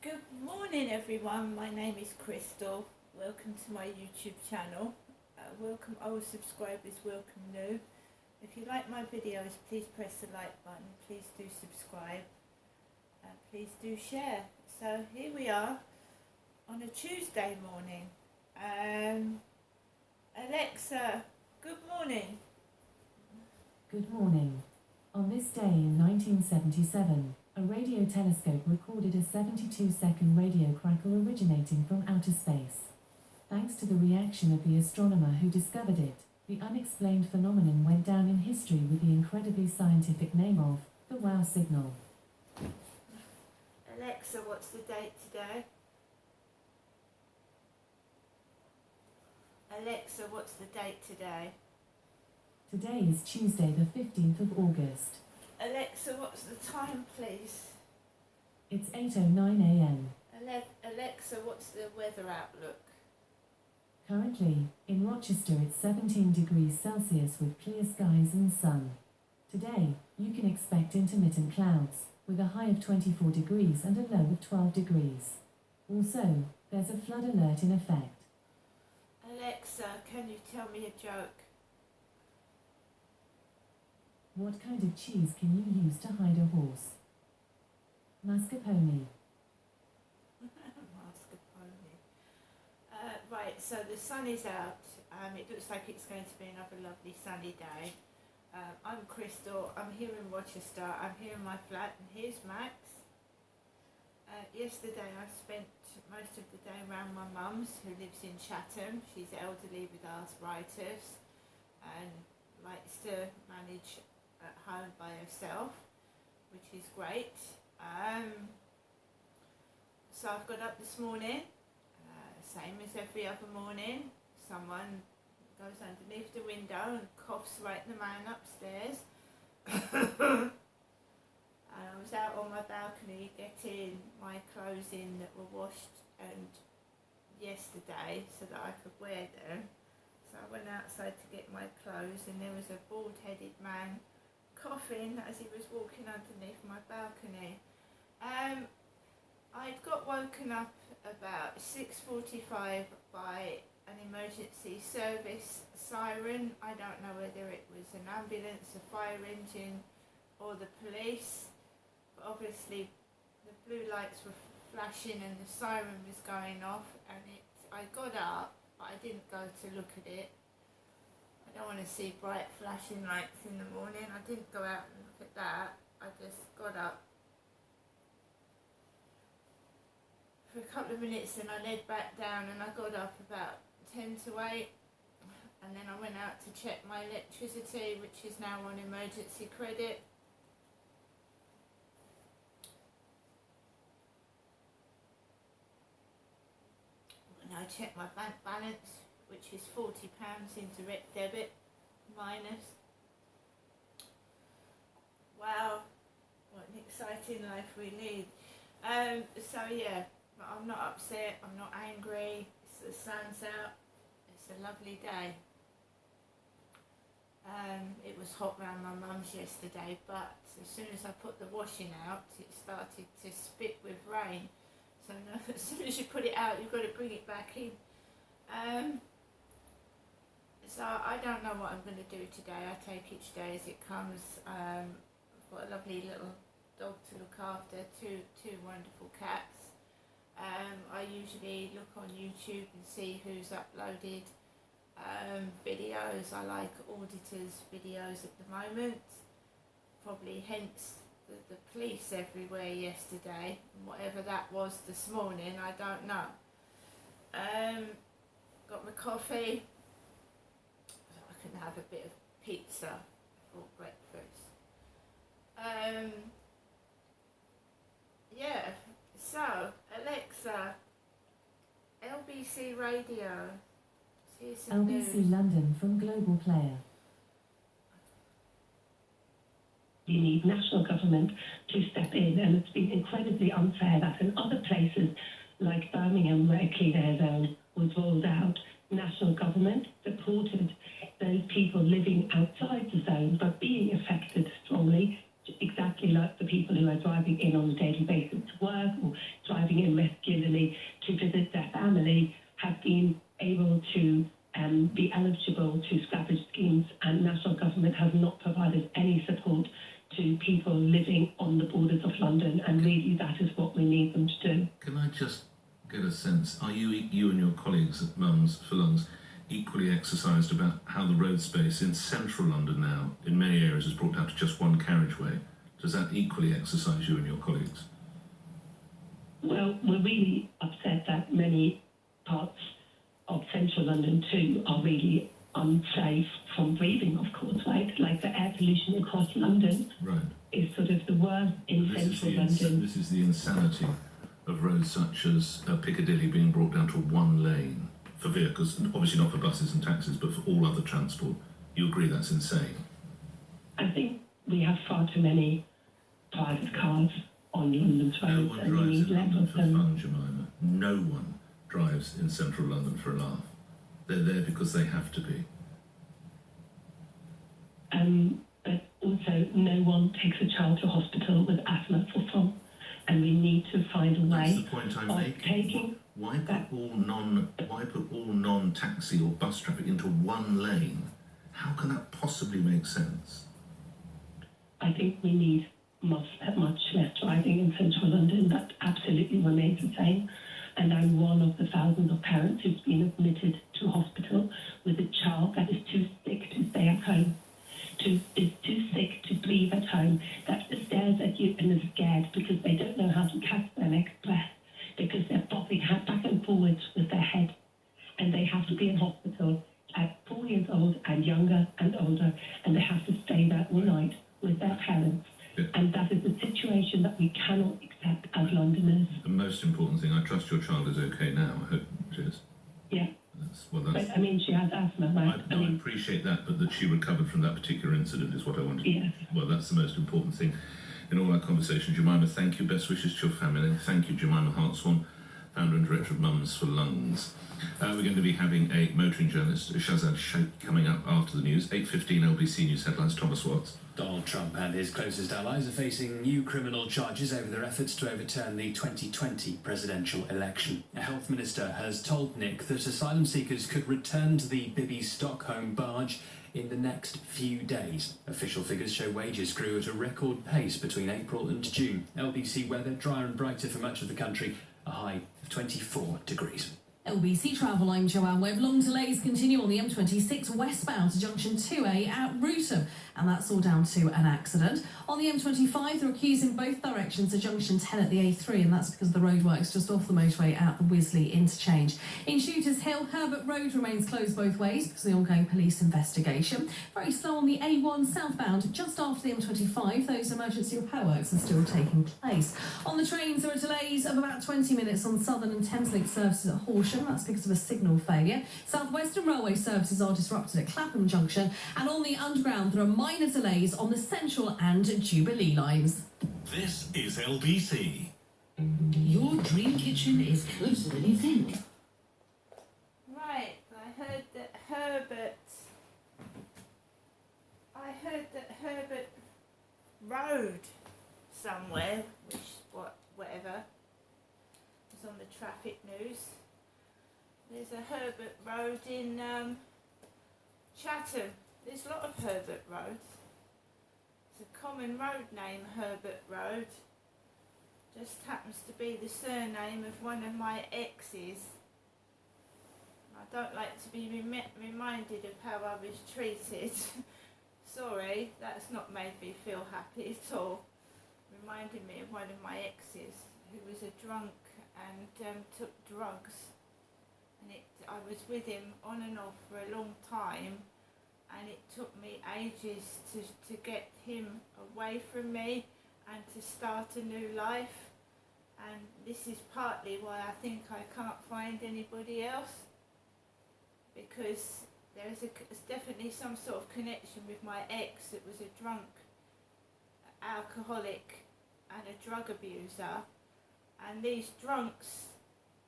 Good morning everyone, my name is Crystal. Welcome to my YouTube channel. Welcome old subscribers, welcome new. If you like my videos, please press the like button, please do subscribe, and please do share. So here we are on a Tuesday morning. Alexa, good morning. Good morning. On this day in 1977, a radio telescope recorded a 72-second radio crackle originating from outer space. Thanks to the reaction of the astronomer who discovered it, the unexplained phenomenon went down in history with the incredibly scientific name of the WOW signal. Alexa, what's the date today? Alexa, what's the date today? Today is Tuesday the 15th of August. Alexa, what's the time, please? It's 8:09 a.m. Alexa, what's the weather outlook? Currently, in Rochester it's 17 degrees Celsius with clear skies and sun. Today, you can expect intermittent clouds, with a high of 24 degrees and a low of 12 degrees. Also, there's a flood alert in effect. Alexa, can you tell me a joke? What kind of cheese can you use to hide a horse? Mascarpone. Mascarpone. Right, so the sun is out. It looks like it's going to be another lovely sunny day. I'm Crystal. I'm here in Rochester. I'm here in my flat, and here's Max. Yesterday I spent most of the day around my mum's, who lives in Chatham. She's elderly with arthritis and likes to manage at home by herself, which is great. So I've got up this morning, same as every other morning. Someone goes underneath the window and coughs right in the man upstairs. And I was out on my balcony getting my clothes in that were washed and yesterday so that I could wear them. So I went outside to get my clothes, and there was a bald-headed man coughing as he was walking underneath my balcony. I'd got woken up about 6:45 by an emergency service siren. I don't know whether it was an ambulance, a fire engine, or the police, but obviously the blue lights were flashing and the siren was going off, and I got up, but I didn't go to look at it. I don't want to see bright flashing lights in the morning. I didn't go out and look at that. I just got up for a couple of minutes, and I laid back down, and I got up about 10 to 8, and then I went out to check my electricity, which is now on emergency credit. And I checked my bank balance, which is £40 in direct debit minus. Wow, what an exciting life we lead. So yeah, but I'm not upset, I'm not angry, the sun's out, it's a lovely day. It was hot round my mum's yesterday, but as soon as I put the washing out, it started to spit with rain. So no, as soon as you put it out, you've got to bring it back in. So I don't know what I'm going to do today. I take each day as it comes. I've got a lovely little dog to look after, two wonderful cats. I usually look on YouTube and see who's uploaded videos. I like auditors' videos at the moment, probably hence the police everywhere yesterday, and whatever that was this morning, I don't know. Got my coffee, so I can have a bit of pizza for breakfast. Yeah, so Alexa, LBC Radio. Here's some LBC news. London from Global Player. You need national government to step in, and it's been incredibly unfair that in other places like Birmingham, where Clean Air Zone was rolled out, national government supported those people living outside the zone but being affected strongly exactly like the people who are driving in on a daily basis to work or driving in regularly to visit their family, have been able to be eligible to scrappage schemes, and national government has not provided any support to people living on the borders of London, and really that is what we need them to do. Can I just get a sense, are you and your colleagues at Mums for Lungs equally exercised about how the road space in central London now, in many areas, is brought down to just one carriageway? Does that equally exercise you and your colleagues? Well, we're really upset that many parts of central London too are really unsafe from breathing, of course, right? Like the air pollution across London Right. is sort of the worst in central London. This is the insanity of roads such as Piccadilly being brought down to one lane for vehicles, obviously not for buses and taxis, but for all other transport. You agree that's insane? I think we have far too many private cars on London's No roads, one and we drives need in less London of for them. fun, Jemima. No one drives in central London for a laugh. They're there because they have to be. But also, no one takes a child to hospital with asthma for fun, and we need to find a That's way the point I'm of making. taking. Why put all non-taxi or bus traffic into one lane? How can that possibly make sense? I think we need much less driving in central London. That absolutely remains the same. And I'm one of the thousands of parents who's been admitted to hospital with a child that is too sick to stay at home, is too sick to breathe at home, that stares at you and is scared because they don't know how to catch their next breath, because they're bobbing back and forwards with their head. And they have to be in hospital at 4 years old and younger and older, and they have to stay there all night with their parents. Yeah. And that is a situation that we cannot accept as Londoners. The most important thing, I trust your child is okay now. I hope it is. Yeah. But I mean, she has asthma, right? I appreciate that, but that she recovered from that particular incident is what I wanted. Yes. Well, that's the most important thing in all our conversation. Jemima, thank you. Best wishes to your family. Thank you, Jemima Hartswan, founder and director of Mums for Lungs. We're going to be having a motoring journalist, Shazad Sheikh, coming up after the news. 8:15 LBC News headlines. Thomas Watts. Donald Trump and his closest allies are facing new criminal charges over their efforts to overturn the 2020 presidential election. A health minister has told Nick that asylum seekers could return to the Bibi Stockholm barge in the next few days. Official figures show wages grew at a record pace between April and June. LBC weather, drier and brighter for much of the country, a high of 24 degrees. LBC Travel, I'm Joanne Webb. Long delays continue on the M26 westbound to junction 2A at Rootham, and that's all down to an accident. On the M25, there are queues in both directions to junction 10 at the A3, and that's because of the roadworks just off the motorway at the Wisley interchange. In Shooters Hill, Herbert Road remains closed both ways because of the ongoing police investigation. Very slow on the A1 southbound just after the M25. Those emergency repair works are still taking place. On the trains, there are delays of about 20 minutes on Southern and Thameslink services at Horsham. That's because of a signal failure. South Western Railway services are disrupted at Clapham Junction, and on the Underground there are minor delays on the Central and Jubilee lines. This is LBC. Your dream kitchen is closer than you think. Right, I heard that Herbert Road somewhere, whatever, was on the traffic news. There's a Herbert Road in Chatham. There's a lot of Herbert Roads. It's a common road name, Herbert Road. Just happens to be the surname of one of my exes. I don't like to be reminded of how I was treated. Sorry, that's not made me feel happy at all. Reminded me of one of my exes who was a drunk and took drugs. And I was with him on and off for a long time, and it took me ages to get him away from me and to start a new life. And this is partly why I think I can't find anybody else, because there's definitely some sort of connection with my ex that was a drunk, alcoholic and a drug abuser, and these drunks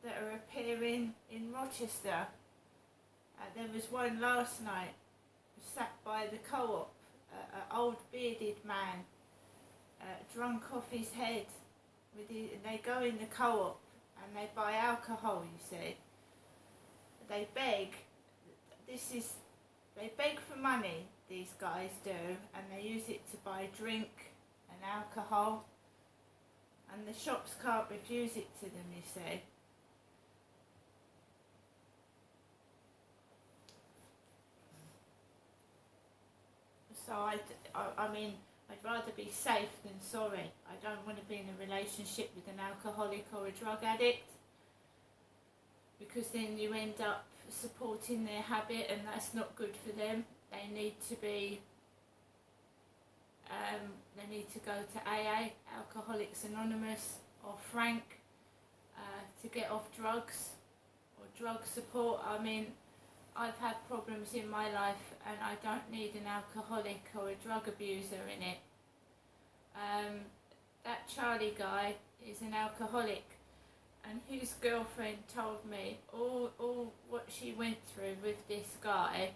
that are appearing in Rochester. There was one last night, sat by the co-op, an old bearded man, drunk off his head. They go in the co-op and they buy alcohol, you see. They beg. They beg for money, these guys do, and they use it to buy drink and alcohol. And the shops can't refuse it to them, you see. So I mean, I'd rather be safe than sorry. I don't want to be in a relationship with an alcoholic or a drug addict, because then you end up supporting their habit, and that's not good for them. They need to be, they need to go to AA, Alcoholics Anonymous, or Frank, to get off drugs, or drug support. I mean, I've had problems in my life and I don't need an alcoholic or a drug abuser in it. That Charlie guy is an alcoholic, and his girlfriend told me all what she went through with this guy,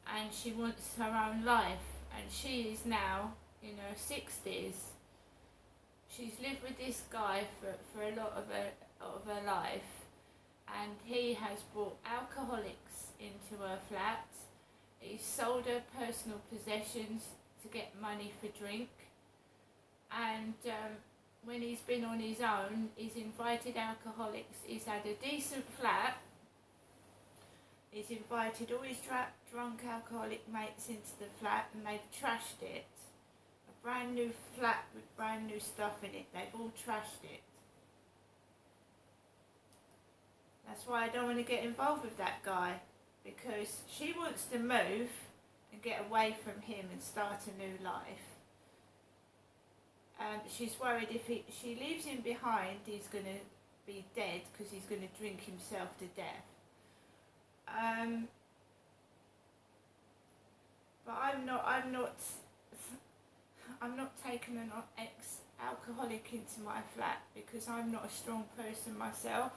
and she wants her own life, and she is now in her 60s. She's lived with this guy for a lot of her life, and he has brought alcoholics into her flat. He's sold her personal possessions to get money for drink, and when he's been on his own, he's invited alcoholics. He's had a decent flat. He's invited all his drunk alcoholic mates into the flat, and they've trashed it. A brand new flat with brand new stuff in it. They've all trashed it. That's why I don't want to get involved with that guy, because she wants to move and get away from him and start a new life. She's worried if she leaves him behind, he's going to be dead, because he's going to drink himself to death. But I'm not taking an ex-alcoholic into my flat, because I'm not a strong person myself.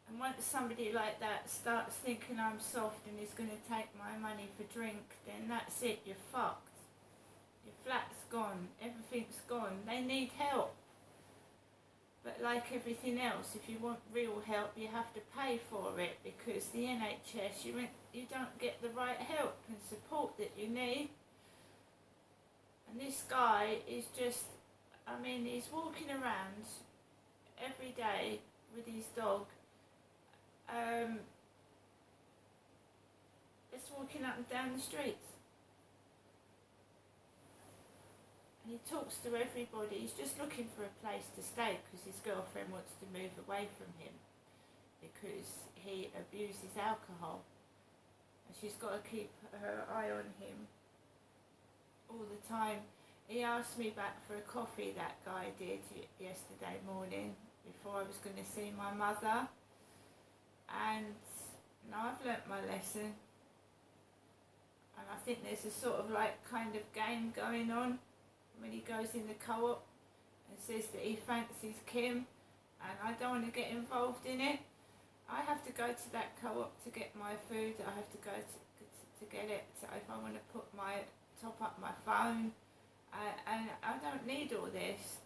And once somebody like that starts thinking I'm soft and is going to take my money for drink, then that's it, you're fucked. Your flat's gone, everything's gone. They need help. But like everything else, if you want real help, you have to pay for it, because the NHS, you don't get the right help and support that you need. And this guy is just, I mean, he's walking around every day with his dog, just walking up and down the streets. And he talks to everybody. He's just looking for a place to stay, because his girlfriend wants to move away from him because he abuses alcohol, and she's got to keep her eye on him all the time. He asked me back for a coffee, that guy did, yesterday morning, before I was going to see my mother. And now I've learnt my lesson, and I think there's a sort of like kind of game going on when he goes in the co-op and says that he fancies Kim, and I don't want to get involved in it. I have to go to that co-op to get my food. I have to go to get it if I want to top up my phone, and I don't need all this.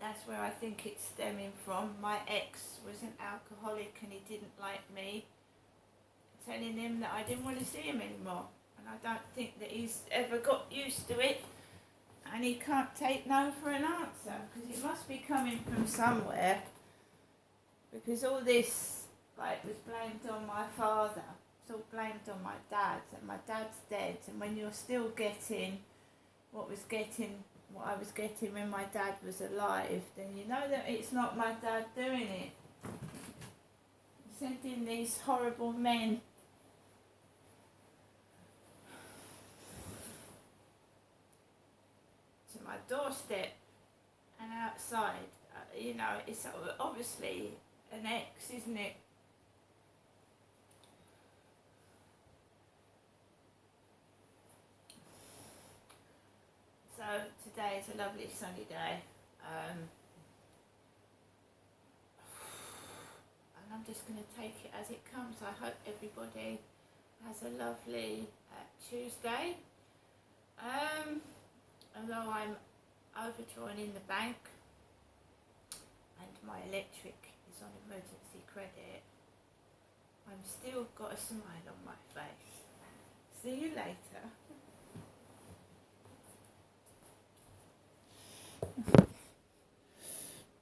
That's where I think it's stemming from. My ex was an alcoholic, and he didn't like me telling him that I didn't want to see him anymore. And I don't think that he's ever got used to it, and he can't take no for an answer, because it must be coming from somewhere, because all this was blamed on my father. It's all blamed on my dad, and my dad's dead. And when you're still getting what I was getting when my dad was alive, then you know that it's not my dad doing it. Sending these horrible men to my doorstep and outside. It's obviously an ex, isn't it? So today is a lovely sunny day, and I'm just going to take it as it comes. I hope everybody has a lovely Tuesday. Although I'm overdrawn in the bank and my electric is on emergency credit, I'm still got a smile on my face. See you later.